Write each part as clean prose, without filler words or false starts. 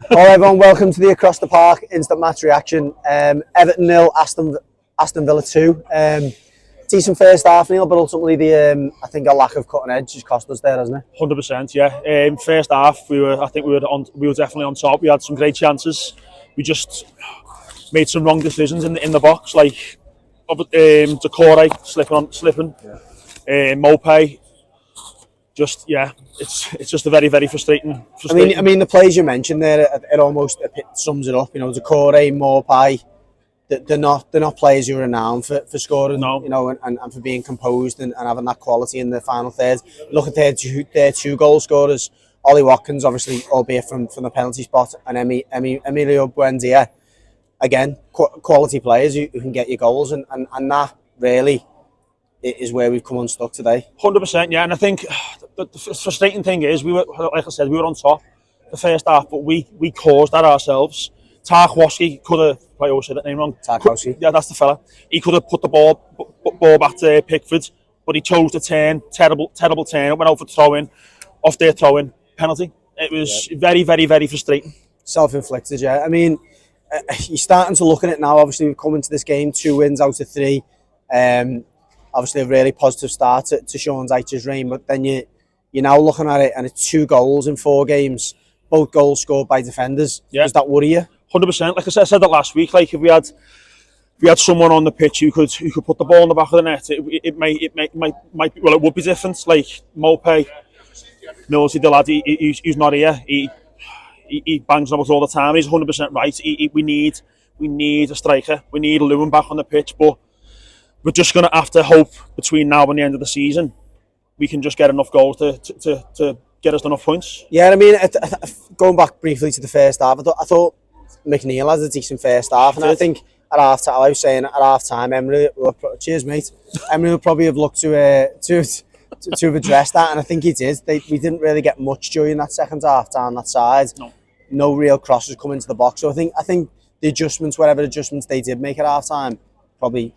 Hello everyone, welcome to the Across the Park instant match reaction. Everton 0, Aston Villa 2. Decent first half, Neil, but ultimately I think a lack of cutting edge has cost us there, hasn't it? 100%, yeah. First half, I think we were definitely on top. We had some great chances. We just made some wrong decisions in the box, like Decore slipping. Yeah. Mope. Just it's just a very frustrating. I mean the players you mentioned there, it almost sums it up. You know, Decore, Mope. They're not players who are renowned for scoring, no. You know, and for being composed and having that quality in the final third. Look at their two goal scorers, Ollie Watkins, obviously, albeit from the penalty spot, and Emilio Buendia. Again, quality players who can get you goals, and that really is where we've come unstuck today. 100%, yeah, and I think the frustrating thing is we were, like I said, we were on top the first half, but we caused that ourselves. Tarkowski could have, I always say that name wrong. Tarkowski. Yeah, that's the fella. He could have put the ball back to Pickford, but he chose to turn. Terrible turn. It went out for throw-in, off their throw-in, penalty. It was very frustrating. Self-inflicted, yeah. I mean, you're starting to look at it now. Obviously, we've come into this game 2 wins out of 3. Obviously, a really positive start to Sean Dyche's reign, but then you're now looking at it and it's 2 goals in 4 games. Both goals scored by defenders. Yeah. Does that worry you? 100%. Like I said that last week. Like if we had someone on the pitch who could put the ball in the back of the net, it might well, it would be different. Like Mope, Millsy, the lad, he's not here. He bangs on us all the time. He's 100% right. We need a striker. We need Lewin back on the pitch, but we're just going to have to hope between now and the end of the season we can just get enough goals to get us enough points. Yeah, I mean, going back briefly to the first half, I thought McNeil has a decent first half, and I think at half time, I was saying at half time, cheers mate, Emery would probably have looked to have addressed that, and I think he did. We didn't really get much during that second half down that side. No real crosses come into the box. So I think the adjustments, whatever adjustments they did make at half time, probably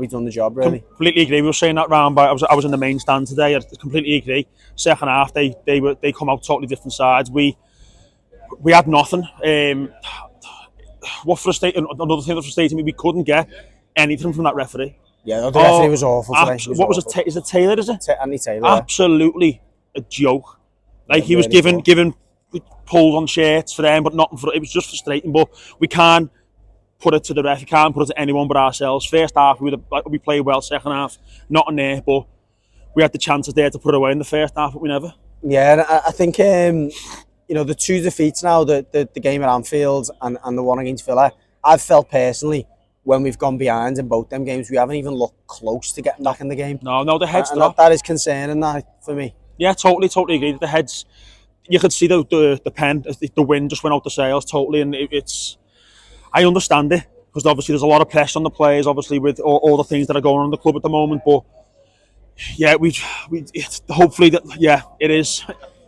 done the job really. Completely agree. We were saying that round, but I was in the main stand today. I completely agree. Second half, they come out totally different sides. We had nothing. Another thing that frustrated me, we couldn't get anything from that referee. Yeah, the referee was awful today. Was it? Is it Taylor? Is it? Andy Taylor. Absolutely a joke. Like he was given pulls on shirts for them, but not for. It was just frustrating. But we can't put it to the ref. We can't put it to anyone but ourselves. First half, we played well. Second half, not in there, but we had the chances there to put it away in the first half, but we never. Yeah, and I think you know, the 2 defeats now, the game at Anfield and the one against Villa, I've felt personally when we've gone behind in both them games, we haven't even looked close to getting back in the game. No, the heads and that is concerning that for me. Yeah, totally agree. The heads, you could see the pen, the wind just went out the sails totally, and it's. I understand it because obviously there's a lot of pressure on the players, obviously with all the things that are going on in the club at the moment. But yeah, hopefully that it is.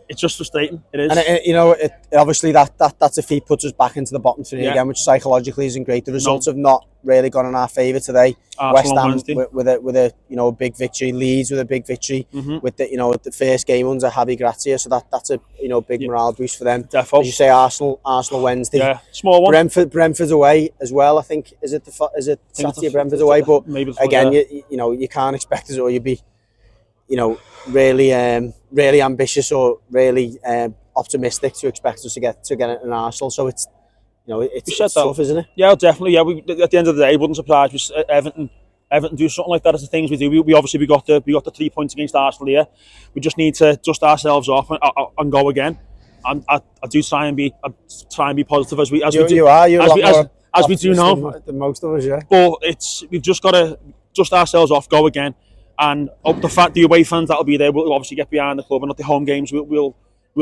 It's just frustrating. It is, and you know, obviously that defeat puts us back into the bottom 3 again, which psychologically isn't great. The results have not really gone in our favour today. West Ham with a you know, a big victory, Leeds with a big victory, with the first game under Javi Gracia, so that's a big morale boost for them. Definitely. As you say, Arsenal Wednesday, small one. Brentford's away as well. I think is it Saturday? Brentford's away, but again, you can't expect us, or you'd be really ambitious or really optimistic to expect us to get it in Arsenal. So it's tough, isn't it? Yeah, definitely. Yeah, at the end of the day, it wouldn't surprise me. Everton do something like that as the things we do. We obviously got the 3 points against Arsenal here. We just need to dust ourselves off and go again. And I do try and be positive as we do now. The most of us, yeah. But we've just got to dust ourselves off, go again. And the away fans that'll be there will obviously get behind the club, and at the home games we'll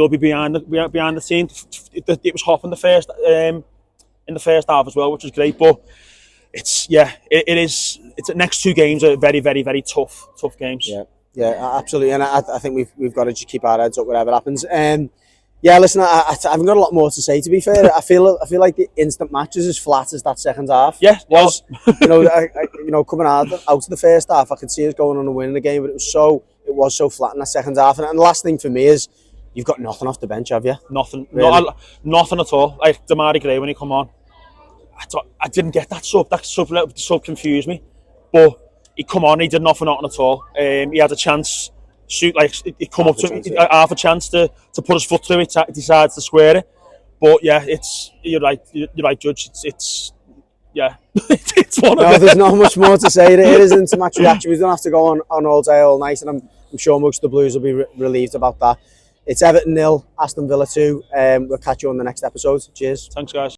be behind the team. It was hot in the first half as well, which is great. But it's the next 2 games are very tough games. Yeah, absolutely. And I think we've got to just keep our heads up whatever happens. Yeah, listen, I haven't got a lot more to say, to be fair. I feel like the instant match is as flat as that second half. Yeah, was. Coming out of the first half, I could see us going on and winning the game, but it was so flat in that second half. And the last thing for me is, You've got nothing off the bench, have you? Nothing, Really? nothing at all. Like Damari Gray when he come on, I didn't get that sub. That sub confused me. But he come on, he did nothing at all. He had a chance, shoot like he come up to half a chance to put his foot through it. Decides to square it. But yeah, you're right, Judge. It's yeah, it's one of them. There's not much more to say. It is into match reaction. We don't have to go on all day, all night, and I'm sure most of the Blues will be relieved about that. It's Everton 0, Aston Villa 2. We'll catch you on the next episode. Cheers. Thanks, guys.